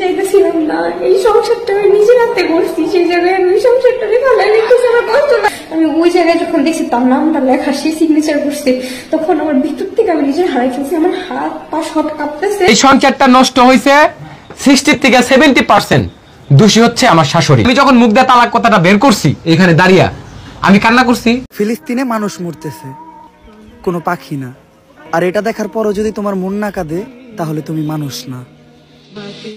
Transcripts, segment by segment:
চাইতেছিলাম না, এই সংসারটা আমি নিজের হাতে করছি, সেই জায়গায় আমি ওই সংসারটাকে ফালাই রেখেছি। আমার কষ্ট লাগে। আমি ওই জায়গায় যখন দেখছি তার নামটা লেখা, সে সিগনেচার করছে, তখন আমার ভিতর থেকে আমি নিজের হারাই ফেলছি। আমার হাত পা সব কাঁপতেছে। এই সংসারটা নষ্ট হয়েছে 60 থেকে 70%। দোষী হচ্ছে আমার শাশুড়ি। আমি যখন মুখ দিয়ে তালাক কথাটা বের করছি এখানে দাঁড়িয়ে আমি কান্না করছি। ফিলিস্তিনে মানুষ মরতেছে, কোনো পাখি না। আর এটা দেখার পরও যদি তোমার মন না কাঁদে তাহলে তুমি মানুষ না।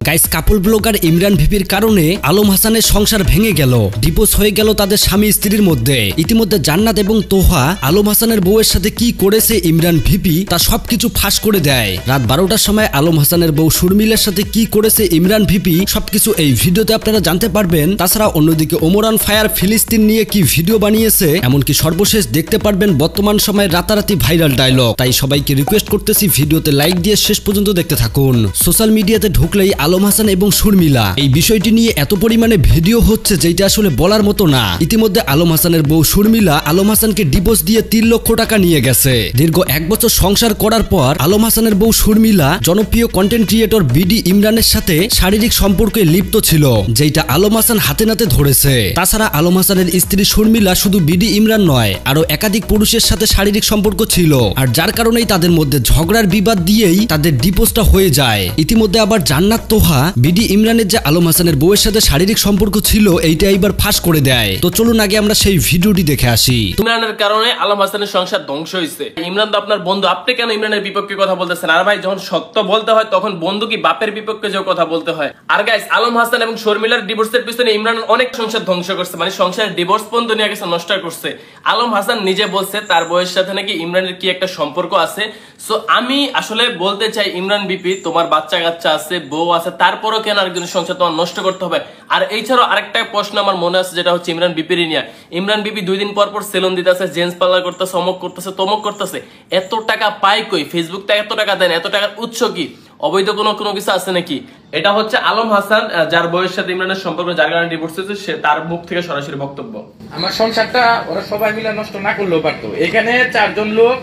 গাইস, কাপল ব্লগার ইমরান ভিপির কারণে আলম হাসানের সংসার ভেঙে গেল, ডিভোর্স হয়ে গেল তাদের স্বামী স্ত্রীর মধ্যে। ইতিমধ্যে জান্নাত এবং তোহা আলম হাসানের বউয়ের সাথে কি করেছে ইমরান ভিপি তা সবকিছু ফাঁস করে দেয়। রাত 12টার সময় আলম হাসানের বউ সুরমিলার সাথে কি করেছে ইমরান ভিপি সবকিছু এই ভিডিওতে আপনারা জানতে পারবেন। তাছাড়া অন্যদিকে ওমরান ফায়ার ফিলিস্তিন নিয়ে কি ভিডিও বানিয়েছে, এমনকি সর্বশেষ দেখতে পারবেন বর্তমান সময়ে রাতারাতি ভাইরাল ডায়লগ। তাই সবাইকে রিকোয়েস্ট করতেছি ভিডিওতে লাইক দিয়ে শেষ পর্যন্ত দেখতে থাকুন। সোশ্যাল মিডিয়াতে ঢুকলেই আলম হাসান এবং সুরমিলা এই বিষয়টি নিয়ে এত পরিমাণে ভিডিও হচ্ছে যেটা আসলে বলার মতো না। ইতিমধ্যে আলম হাসানের বউ সুরমিলা আলম হাসানকে ডিভোর্স দিয়ে 3 লক্ষ টাকা নিয়ে গেছে। দীর্ঘ 1 বছর সংসার করার পর আলম হাসানের বউ সুরমিলা জনপ্রিয় কন্টেন্ট ক্রিয়েটর বিডি ইমরানের সাথে শারীরিক সম্পর্কে লিপ্ত ছিল, যেটা আলম হাসান হাতে নাতে ধরেছে। তাছাড়া আলম হাসানের স্ত্রী সুরমিলা শুধু বিডি ইমরান নয়, আরো একাধিক পুরুষের সাথে শারীরিক সম্পর্ক ছিল, আর যার কারণেই তাদের মধ্যে ঝগড়ার বিবাদ দিয়েই তাদের ডিভোর্সটা হয়ে যায়। ইতিমধ্যে আবার জান্নাত তোহা বিডি ইমরানের যে আলম হাসানের বউয়ের সাথে শারীরিক সম্পর্ক ছিল এইটা এইবার ফাঁস করে দেয়। তো চলুন আগে আমরা সেই ভিডিওটি দেখে আসি। ইমরানের কারণে আলম হাসানের সংসার ধ্বংস হয়েছে। ইমরান তো আপনার বন্ধু, আপনি কেন ইমরানের বিপক্ষে কথা বলতেছেন? আর ভাই, যখন সত্য বলতে হয় তখন বন্ধু কি বাপের বিপক্ষে যে কথা বলতে হয়? আর গাইস, আলম হাসান এবং শর্মিলার ডিভোর্সের পিছনে ইমরান অনেক সংসার ধ্বংস করছে, মানে সংসারের ডিভোর্স পর্যন্ত নিয়ে গেছে, নষ্ট করছে। আলম হাসান নিজে বলছে তার বউয়ের সাথে নাকি ইমরানের কি একটা সম্পর্ক আছে। সো আমি আসলে বলতে চাই, ইমরান বিপি তোমার বাচ্চা কাচ্চা আছে, বউ আছে, তারপরও কেন আরেকজনের সংসার তোমার নষ্ট করতে হবে? আর এছাড়াও আরেকটা প্রশ্ন আমার মনে আছে, যেটা হচ্ছে ইমরান বিপির নিয়ে। ইমরান বিপি 2 দিন পর পর সেলুন দিতেছে, জেন্টস পার্লার করতেছে, অমক করতেছে, তমক করতেছে। এত টাকা পায় কই? ফেসবুক তা এত টাকা দেন, এত টাকার উৎস কি? অবৈধ কোনো কিছু আছে নাকি? এটা হচ্ছে আলম হাসান যার বউয়ের সাথে ইমরানের সম্পর্ক, যার কারণে ডিভোর্স হয়েছে, সে তার মুখ থেকে সরাসরি বক্তব্য। আমার সংসারটা ওরা সবাই মিলে নষ্ট না করলেও পারতো। এখানে 4 জন লোক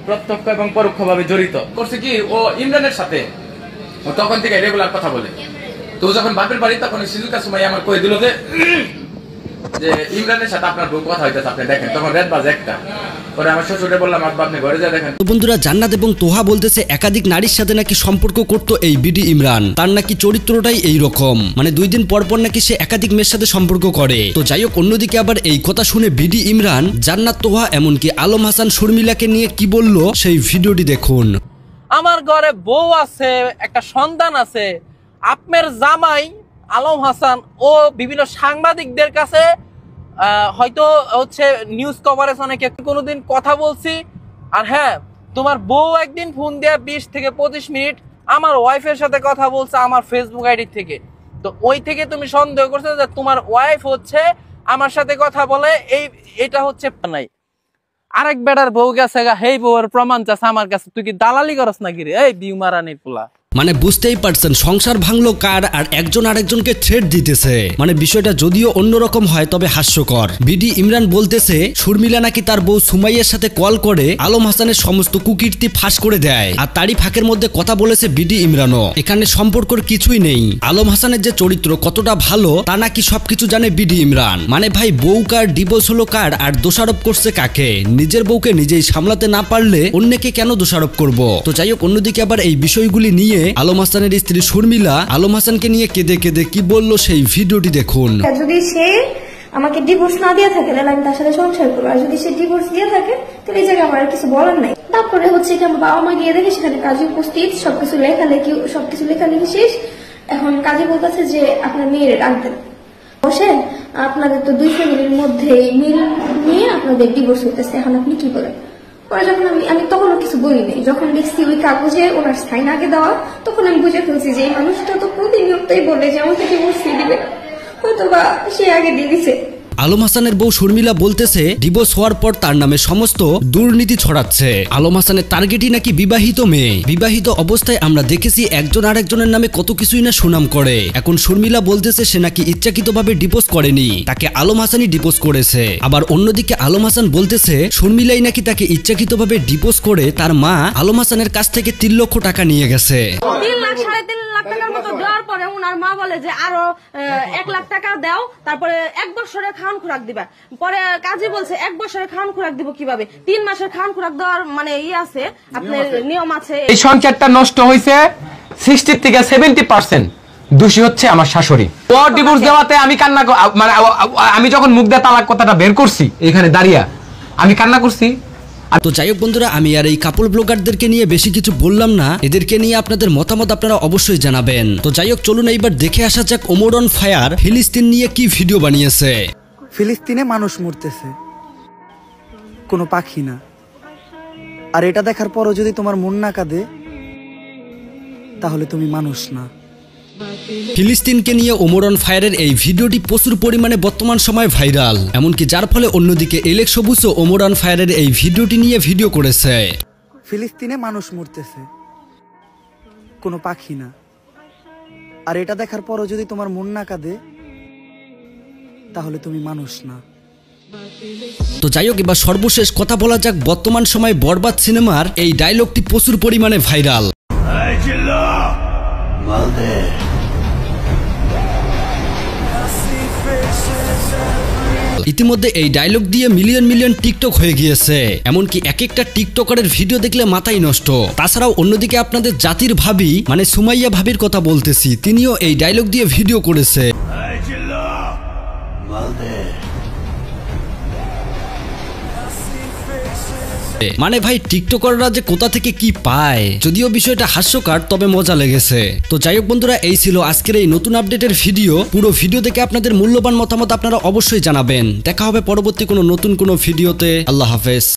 প্রত্যক্ষ এবং পরোক্ষভাবে জড়িত। করছে কি, ও ইমরানের সাথে ও তখন থেকে রেগুলার কথা বলে। তো যখন বাপের বাড়ি তখন সিজুকা সময় আমার কই দিল যে ইমরানের সাথে আপনার বউ কথা হইতেছে, আপনি দেখেন। তখন রাত বাজে 1টা। পরে আমার শ্বশুরে বললাম, আপনি ঘরে যা দেখেন। তো বন্ধুরা, জান্নাত এবং তোহা বলতেছে একাধিক নারীর সাথে নাকি সম্পর্ক করতো এই বিডি ইমরান। তার নাকি চরিত্রটাই এই রকম, মানে 2 দিন পর পর নাকি সে একাধিক মেয়ের সাথে সম্পর্ক করে। তো যাই হোক, অন্যদিকে আবার এই কথা শুনে বিডি ইমরান, জান্নাত তোহা এমনকি আলম হাসান শর্মিলাকে নিয়ে কি বললো সেই ভিডিওটি দেখুন। আমার ঘরে বউ আছে, একটা সন্তান আছে। আপনার জামাই আলম হাসান ও বিভিন্ন সাংবাদিকদের কাছে হয়তো হচ্ছে নিউজ কভারেজ অনেকে কোনোদিন কথা বলছি। আর হ্যাঁ, তোমার বউ একদিন ফোন দেয়া 20 থেকে 25 মিনিট আমার ওয়াইফের সাথে কথা বলছে আমার ফেসবুক আইডি থেকে। তো ওই থেকে তুমি সন্দেহ করছো যে তোমার ওয়াইফ হচ্ছে আমার সাথে কথা বলে, এটা হচ্ছে নাই। আরেক বেটার বউ গেছে গা, হেই বউয়ের প্রমাণ চাচ্ছে আমার কাছে। তুই কি দালালি করস নাকি রে? এই বিউমারানির পোলা। মানে বুঝতেই পারছেন সংসার ভাঙলো কার, আর একজন আরেকজনকে থ্রেট দিতেছে। মানে বিষয়টা যদিও অন্যরকম হয় তবে হাস্যকর। বিডি ইমরান বলতেছে শর্মিলা নাকি তার বউ সুমাইয়ের সাথে কল করে আলম হাসানের সমস্ত কুকীর্তি ফাঁস করে দেয়, আর তারই ফাঁকের মধ্যে কথা বলেছে বিডি ইমরানও। এখানে সম্পর্কের কিছুই নেই। আলম হাসানের যে চরিত্র কতটা ভালো তা নাকি সবকিছু জানে বিডি ইমরান। মানে ভাই, বউ কার, ডিভোর্স হলো কার, আর দোষারোপ করছে কাকে? নিজের বউকে নিজেই সামলাতে না পারলে অন্যকে কেন দোষারোপ করব? তো যাই হোক, অন্যদিকে আবার এই বিষয়গুলি নিয়ে আলম হাসানের স্ত্রী শর্মিলা আলম হাসানকে নিয়ে কেঁদে কেঁদে কি বললো সেই ভিডিওটি দেখুন। যদি সে আমাকে ডিভোর্স না দিয়ে থাকে তাহলে আমি তার সাথে সংসার করবো, আর যদি সে ডিভোর্স দিয়ে থাকে তাহলে এই জায়গায় আমার আর কিছু বলার নাই। তারপরে হচ্ছে কি, আমার বাবা মা গিয়ে দেখে সেখানে কাজী উপস্থিত, সবকিছু লেখালেখি শেষ। এখন কাজী বলতেছে যে আপনার মেয়ের রাখবেন বসে, আপনাদের তো 2 ফ্যামিলির মধ্যে মিল নিয়ে আপনাদের ডিভোর্স হইতেছে, এখন আপনি কি বলেন? পরে যখন আমি তখনও কিছু বলি নাই, যখন দেখছি ওই কাগজে ওনার সাইন আগে দেওয়া, তখন আমি বুঝে ফেলছি যে এই মানুষটা তো প্রতিনিয়তই বলে যে আমাকে ডিভোর্স দিয়ে দিবে, হয়তো বা সে আগে দিয়ে দিছে। আলম হাসানের বউ শর্মিলা বলতেছে ডিভোর্স হওয়ার পর তার নামে সমস্ত দুর্নীতি ছড়াচ্ছে। আলম হাসানের টার্গেটই নাকি বিবাহিত মেয়ে। বিবাহিত অবস্থায় আমরা দেখেছি একজন আরেকজনের নামে কত কিছুই না সুনাম করে। এখন শর্মিলা বলতেছে সে নাকি ইচ্ছাকৃতভাবে ডিভোর্স করেনি, তাকে আলম হাসানই ডিভোর্স করেছে। আবার অন্যদিকে আলম হাসান বলতেছে শর্মিলাই নাকি তাকে ইচ্ছাকৃতভাবে ডিভোর্স করে তার মা আলম হাসানের কাছ থেকে 3 লক্ষ টাকা নিয়ে গেছে। 3 লাখ 3.5 লাখ টাকার মতো দেওয়ার পর পরে ওনার মা বলে যে আরো 1 লাখ টাকা দাও, তারপরে 1 বছরের খাওয়ান খোরাক দিবা। পরে কাজী বলছে 1 বছরের খাওয়ান খোরাক দিব কিভাবে, 3 মাসের খাওয়ান খোরাক দেওয়ার মানে আছে, আপনার নিয়ম আছে। এই সংসারটা নষ্ট হয়েছে 60 থেকে 70%। দোষী হচ্ছে আমার শাশুড়ি। ও ডিভোর্স দেওয়াতে আমি কান্না মানে আমি যখন মুখ দিয়ে তালাক কথাটা বের করছি এখানে দাঁড়িয়ে আমি কান্না করছি। তো যাই হোক বন্ধুরা, আমি আর এই কাপল ব্লগারদেরকে নিয়ে বেশি কিছু বললাম না, এদেরকে নিয়ে আপনাদের মতামত আপনারা অবশ্যই জানাবেন। তো যাই হোক, চলুন এইবার দেখে আসা যাক ওমর অন ফায়ার ফিলিস্তিন নিয়ে কি ভিডিও বানিয়েছে। ফিলিস্তিনে মানুষ মরতেছে, কোনো পাখি না। আর এটা দেখার পরও যদি তোমার মন না কাঁদে তাহলে তুমি মানুষ না। ফিলিস্তিনকে নিয়ে ওমর অন ফায়ারের এই ভিডিওটি প্রচুর পরিমাণে বর্তমান সময় ভাইরাল, এমনকি যার ফলে অন্যদিকে এলেক্স সবুজও ওমর অন ফায়ারের এই ভিডিওটি নিয়ে ভিডিও করেছে। ফিলিস্তিনে মানুষ মরতেছে, কোনো পাখি না। আর এটা দেখার পরও যদি তোমার মন না কাঁদে তাহলে তুমি মানুষ না। তো যাই হোক, এবার সর্বশেষ কথা বলা যাক বর্তমান সময় বরবাদ সিনেমার এই ডায়লগটি প্রচুর পরিমাণে ভাইরাল। ইতিমধ্যে এই ডায়লগ দিয়ে মিলিয়ন মিলিয়ন টিকটক হয়ে গিয়েছে, এমনকি এক একটা টিকটকারের ভিডিও দেখলে মাথাই নষ্ট। তাছাড়াও অন্যদিকে আপনাদের জাতির ভাবি মানে সুমাইয়া ভাবির কথা বলতেছি, তিনিও এই ডায়লগ দিয়ে ভিডিও করেছে। মানে ভাই, টিকটকাররা যে কোথা থেকে কি পায়। যদিও বিষয়টা হাস্যকর, তবে মজা লেগেছে। তো যাই হোক বন্ধুরা, এই ছিল আজকের এই নতুন আপডেটের ভিডিও। পুরো ভিডিও দেখে আপনাদের মূল্যবান মতামত আপনারা অবশ্যই জানাবেন। দেখা হবে পরবর্তী কোনো নতুন কোনো ভিডিওতে। আল্লাহ হাফেজ।